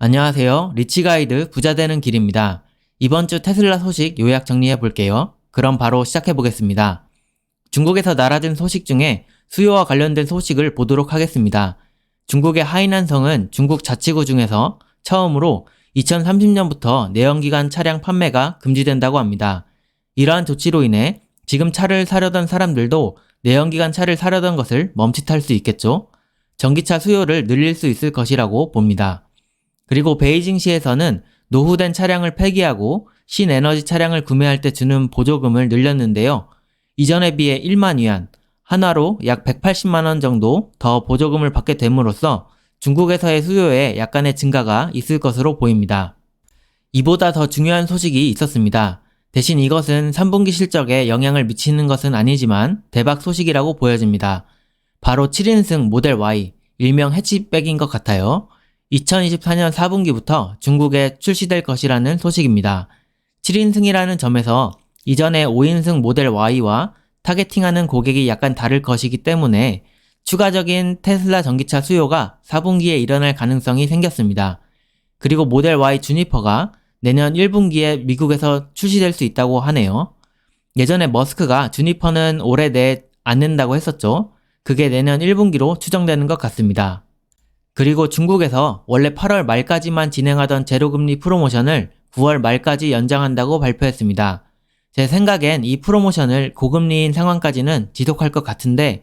안녕하세요. 리치가이드 부자 되는 길입니다. 이번 주 테슬라 소식 요약 정리해 볼게요. 그럼 바로 시작해 보겠습니다. 중국에서 날아든 소식 중에 수요와 관련된 소식을 보도록 하겠습니다. 중국의 하이난성은 중국 자치구 중에서 처음으로 2030년부터 내연기관 차량 판매가 금지된다고 합니다. 이러한 조치로 인해 지금 차를 사려던 사람들도 내연기관 차를 사려던 것을 멈칫할 수 있겠죠. 전기차 수요를 늘릴 수 있을 것이라고 봅니다. 그리고 베이징시에서는 노후된 차량을 폐기하고 신에너지 차량을 구매할 때 주는 보조금을 늘렸는데요. 이전에 비해 1만 위안, 한화로 약 180만 원 정도 더 보조금을 받게 됨으로써 중국에서의 수요에 약간의 증가가 있을 것으로 보입니다. 이보다 더 중요한 소식이 있었습니다. 대신 이것은 3분기 실적에 영향을 미치는 것은 아니지만 대박 소식이라고 보여집니다. 바로 7인승 모델 Y, 일명 해치백인 것 같아요. 2024년 4분기부터 중국에 출시될 것이라는 소식입니다. 7인승이라는 점에서 이전에 5인승 모델 Y와 타겟팅하는 고객이 약간 다를 것이기 때문에 추가적인 테슬라 전기차 수요가 4분기에 일어날 가능성이 생겼습니다. 그리고 모델 Y 주니퍼가 내년 1분기에 미국에서 출시될 수 있다고 하네요. 예전에 머스크가 주니퍼는 올해 내에 안 낸다고 했었죠. 그게 내년 1분기로 추정되는 것 같습니다. 그리고 중국에서 원래 8월 말까지만 진행하던 제로금리 프로모션을 9월 말까지 연장한다고 발표했습니다. 제 생각엔 이 프로모션을 고금리인 상황까지는 지속할 것 같은데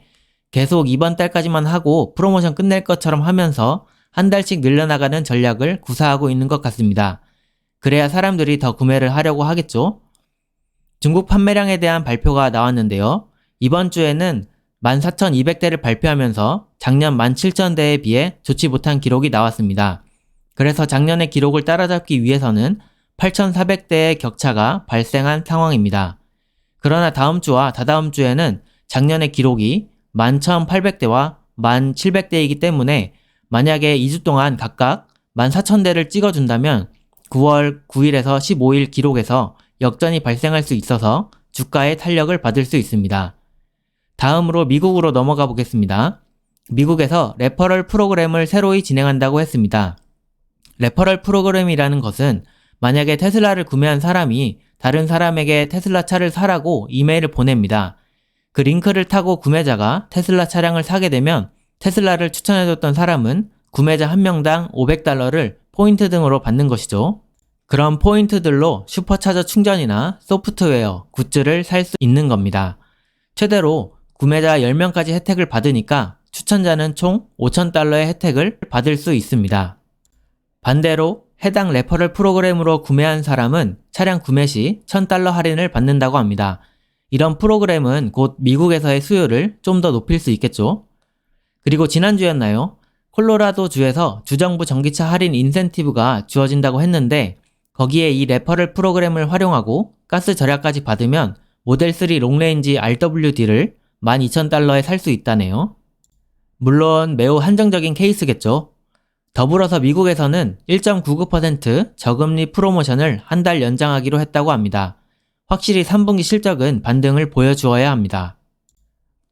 계속 이번 달까지만 하고 프로모션 끝낼 것처럼 하면서 한 달씩 늘려나가는 전략을 구사하고 있는 것 같습니다. 그래야 사람들이 더 구매를 하려고 하겠죠? 중국 판매량에 대한 발표가 나왔는데요. 이번 주에는 14,200대를 발표하면서 작년 17,000대에 비해 좋지 못한 기록이 나왔습니다. 그래서 작년의 기록을 따라잡기 위해서는 8,400대의 격차가 발생한 상황입니다. 그러나 다음 주와 다다음 주에는 작년의 기록이 11,800대와 1,700대이기 때문에 만약에 2주 동안 각각 14,000대를 찍어준다면 9월 9일에서 15일 기록에서 역전이 발생할 수 있어서 주가의 탄력을 받을 수 있습니다. 다음으로 미국으로 넘어가 보겠습니다. 미국에서 레퍼럴 프로그램을 새로이 진행한다고 했습니다. 레퍼럴 프로그램이라는 것은 만약에 테슬라를 구매한 사람이 다른 사람에게 테슬라 차를 사라고 이메일을 보냅니다. 그 링크를 타고 구매자가 테슬라 차량을 사게 되면 테슬라를 추천해줬던 사람은 구매자 한 명당 $500를 포인트 등으로 받는 것이죠. 그런 포인트들로 슈퍼차저 충전이나 소프트웨어, 굿즈를 살 수 있는 겁니다. 최대로 구매자 10명까지 혜택을 받으니까 추천자는 총 $5,000의 혜택을 받을 수 있습니다. 반대로 해당 레퍼럴 프로그램으로 구매한 사람은 차량 구매 시 $1,000 할인을 받는다고 합니다. 이런 프로그램은 곧 미국에서의 수요를 좀 더 높일 수 있겠죠. 그리고 지난주였나요? 콜로라도 주에서 주정부 전기차 할인 인센티브가 주어진다고 했는데 거기에 이 레퍼럴 프로그램을 활용하고 가스 절약까지 받으면 모델3 롱레인지 RWD를 $12,000에 살 수 있다네요. 물론 매우 한정적인 케이스겠죠. 더불어서 미국에서는 1.99% 저금리 프로모션을 한 달 연장하기로 했다고 합니다. 확실히 3분기 실적은 반등을 보여주어야 합니다.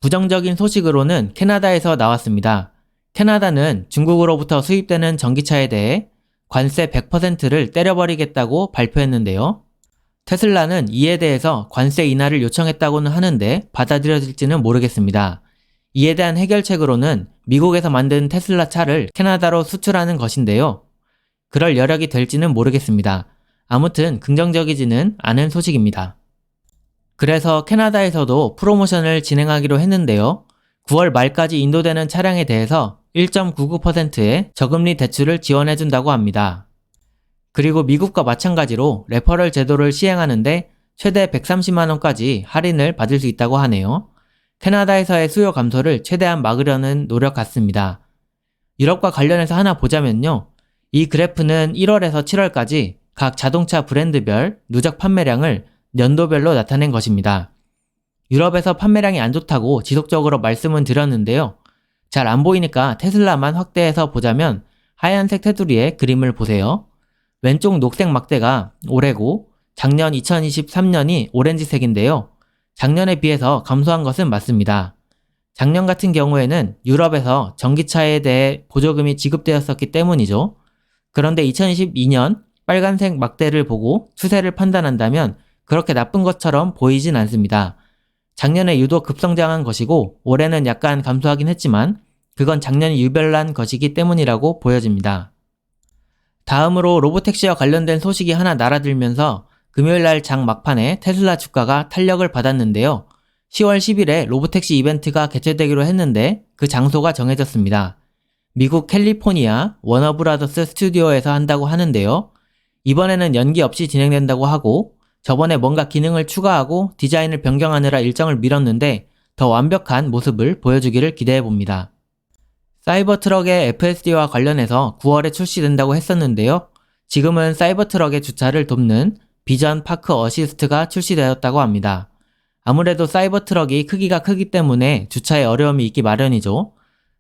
부정적인 소식으로는 캐나다에서 나왔습니다. 캐나다는 중국으로부터 수입되는 전기차에 대해 관세 100%를 때려버리겠다고 발표했는데요. 테슬라는 이에 대해서 관세 인하를 요청했다고는 하는데 받아들여질지는 모르겠습니다. 이에 대한 해결책으로는 미국에서 만든 테슬라 차를 캐나다로 수출하는 것인데요. 그럴 여력이 될지는 모르겠습니다. 아무튼 긍정적이지는 않은 소식입니다. 그래서 캐나다에서도 프로모션을 진행하기로 했는데요. 9월 말까지 인도되는 차량에 대해서 1.99%의 저금리 대출을 지원해준다고 합니다. 그리고 미국과 마찬가지로 레퍼럴 제도를 시행하는데 최대 130만원까지 할인을 받을 수 있다고 하네요. 캐나다에서의 수요 감소를 최대한 막으려는 노력 같습니다. 유럽과 관련해서 하나 보자면요. 이 그래프는 1월에서 7월까지 각 자동차 브랜드별 누적 판매량을 연도별로 나타낸 것입니다. 유럽에서 판매량이 안 좋다고 지속적으로 말씀은 드렸는데요. 잘 안 보이니까 테슬라만 확대해서 보자면 하얀색 테두리의 그림을 보세요. 왼쪽 녹색 막대가 올해고 작년 2023년이 오렌지색인데요. 작년에 비해서 감소한 것은 맞습니다. 작년 같은 경우에는 유럽에서 전기차에 대해 보조금이 지급되었었기 때문이죠. 그런데 2022년 빨간색 막대를 보고 추세를 판단한다면 그렇게 나쁜 것처럼 보이진 않습니다. 작년에 유독 급성장한 것이고 올해는 약간 감소하긴 했지만 그건 작년이 유별난 것이기 때문이라고 보여집니다. 다음으로 로보택시와 관련된 소식이 하나 날아들면서 금요일날 장 막판에 테슬라 주가가 탄력을 받았는데요. 10월 10일에 로보택시 이벤트가 개최되기로 했는데 그 장소가 정해졌습니다. 미국 캘리포니아 워너브라더스 스튜디오에서 한다고 하는데요. 이번에는 연기 없이 진행된다고 하고 저번에 뭔가 기능을 추가하고 디자인을 변경하느라 일정을 미뤘는데 더 완벽한 모습을 보여주기를 기대해봅니다. 사이버트럭의 FSD와 관련해서 9월에 출시된다고 했었는데요. 지금은 사이버트럭의 주차를 돕는 비전 파크 어시스트가 출시되었다고 합니다. 아무래도 사이버트럭이 크기가 크기 때문에 주차에 어려움이 있기 마련이죠.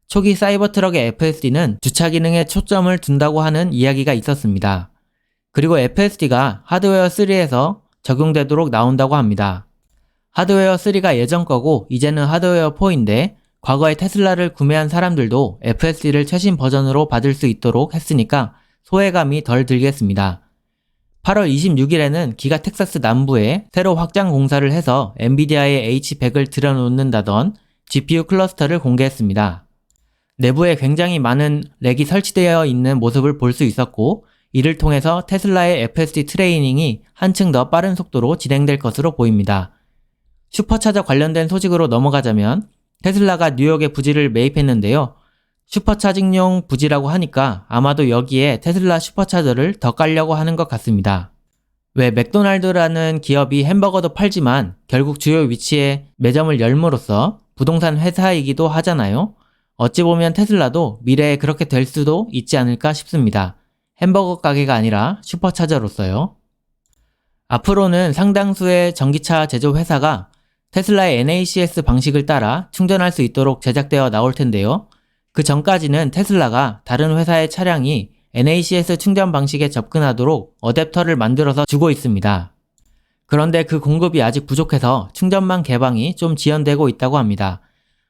초기 사이버트럭의 FSD는 주차 기능에 초점을 둔다고 하는 이야기가 있었습니다. 그리고 FSD가 하드웨어 3에서 적용되도록 나온다고 합니다. 하드웨어 3가 예전 거고 이제는 하드웨어 4인데 과거에 테슬라를 구매한 사람들도 FSD를 최신 버전으로 받을 수 있도록 했으니까 소외감이 덜 들겠습니다. 8월 26일에는 기가 텍사스 남부에 새로 확장 공사를 해서 엔비디아의 H100을 들여놓는다던 GPU 클러스터를 공개했습니다. 내부에 굉장히 많은 렉이 설치되어 있는 모습을 볼 수 있었고 이를 통해서 테슬라의 FSD 트레이닝이 한층 더 빠른 속도로 진행될 것으로 보입니다. 슈퍼차저 관련된 소식으로 넘어가자면 테슬라가 뉴욕에 부지를 매입했는데요. 슈퍼차징용 부지라고 하니까 아마도 여기에 테슬라 슈퍼차저를 더 깔려고 하는 것 같습니다. 왜 맥도날드라는 기업이 햄버거도 팔지만 결국 주요 위치에 매점을 열므로써 부동산 회사이기도 하잖아요. 어찌 보면 테슬라도 미래에 그렇게 될 수도 있지 않을까 싶습니다. 햄버거 가게가 아니라 슈퍼차저로서요. 앞으로는 상당수의 전기차 제조 회사가 테슬라의 NACS 방식을 따라 충전할 수 있도록 제작되어 나올 텐데요. 그 전까지는 테슬라가 다른 회사의 차량이 NACS 충전 방식에 접근하도록 어댑터를 만들어서 주고 있습니다. 그런데 그 공급이 아직 부족해서 충전망 개방이 좀 지연되고 있다고 합니다.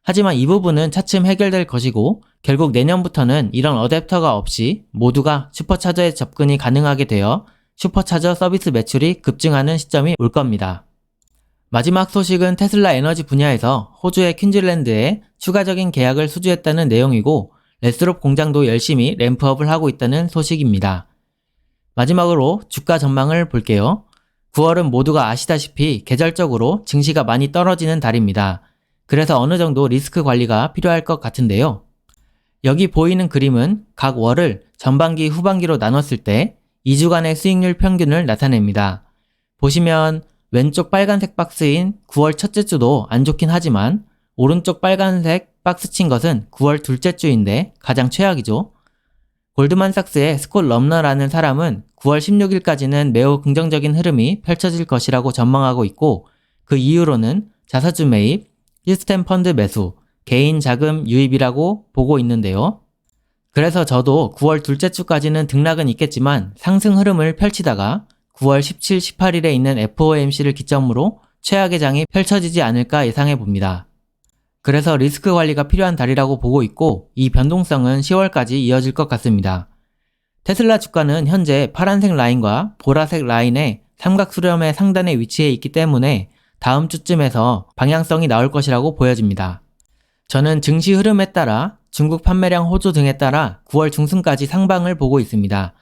하지만 이 부분은 차츰 해결될 것이고 결국 내년부터는 이런 어댑터가 없이 모두가 슈퍼차저에 접근이 가능하게 되어 슈퍼차저 서비스 매출이 급증하는 시점이 올 겁니다. 마지막 소식은 테슬라 에너지 분야에서 호주의 퀸즐랜드에 추가적인 계약을 수주했다는 내용이고 레스롭 공장도 열심히 램프업을 하고 있다는 소식입니다. 마지막으로 주가 전망을 볼게요. 9월은 모두가 아시다시피 계절적으로 증시가 많이 떨어지는 달입니다. 그래서 어느 정도 리스크 관리가 필요할 것 같은데요. 여기 보이는 그림은 각 월을 전반기 후반기로 나눴을 때 2주간의 수익률 평균을 나타냅니다. 보시면 왼쪽 빨간색 박스인 9월 첫째 주도 안 좋긴 하지만 오른쪽 빨간색 박스 친 것은 9월 둘째 주인데 가장 최악이죠. 골드만삭스의 스콧 럼너라는 사람은 9월 16일까지는 매우 긍정적인 흐름이 펼쳐질 것이라고 전망하고 있고 그 이후로는 자사주 매입, 시스템 펀드 매수, 개인 자금 유입이라고 보고 있는데요. 그래서 저도 9월 둘째 주까지는 등락은 있겠지만 상승 흐름을 펼치다가 9월 17, 18일에 있는 FOMC를 기점으로 최악의 장이 펼쳐지지 않을까 예상해 봅니다. 그래서 리스크 관리가 필요한 달이라고 보고 있고 이 변동성은 10월까지 이어질 것 같습니다. 테슬라 주가는 현재 파란색 라인과 보라색 라인의 삼각 수렴의 상단에 위치해 있기 때문에 다음 주쯤에서 방향성이 나올 것이라고 보여집니다. 저는 증시 흐름에 따라 중국 판매량 호조 등에 따라 9월 중순까지 상방을 보고 있습니다.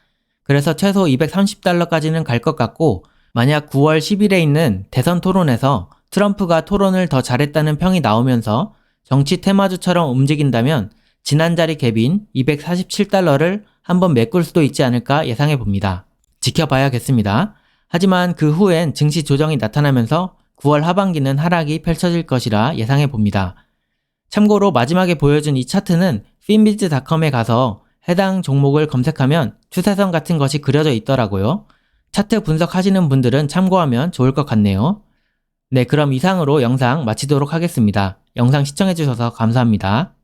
그래서 최소 230달러까지는 갈 것 같고 만약 9월 10일에 있는 대선 토론에서 트럼프가 토론을 더 잘했다는 평이 나오면서 정치 테마주처럼 움직인다면 지난 자리 갭인 247달러를 한번 메꿀 수도 있지 않을까 예상해 봅니다. 지켜봐야겠습니다. 하지만 그 후엔 증시 조정이 나타나면서 9월 하반기는 하락이 펼쳐질 것이라 예상해 봅니다. 참고로 마지막에 보여준 이 차트는 finbiz.com에 가서 해당 종목을 검색하면 추세선 같은 것이 그려져 있더라고요. 차트 분석하시는 분들은 참고하면 좋을 것 같네요. 네, 그럼 이상으로 영상 마치도록 하겠습니다. 영상 시청해주셔서 감사합니다.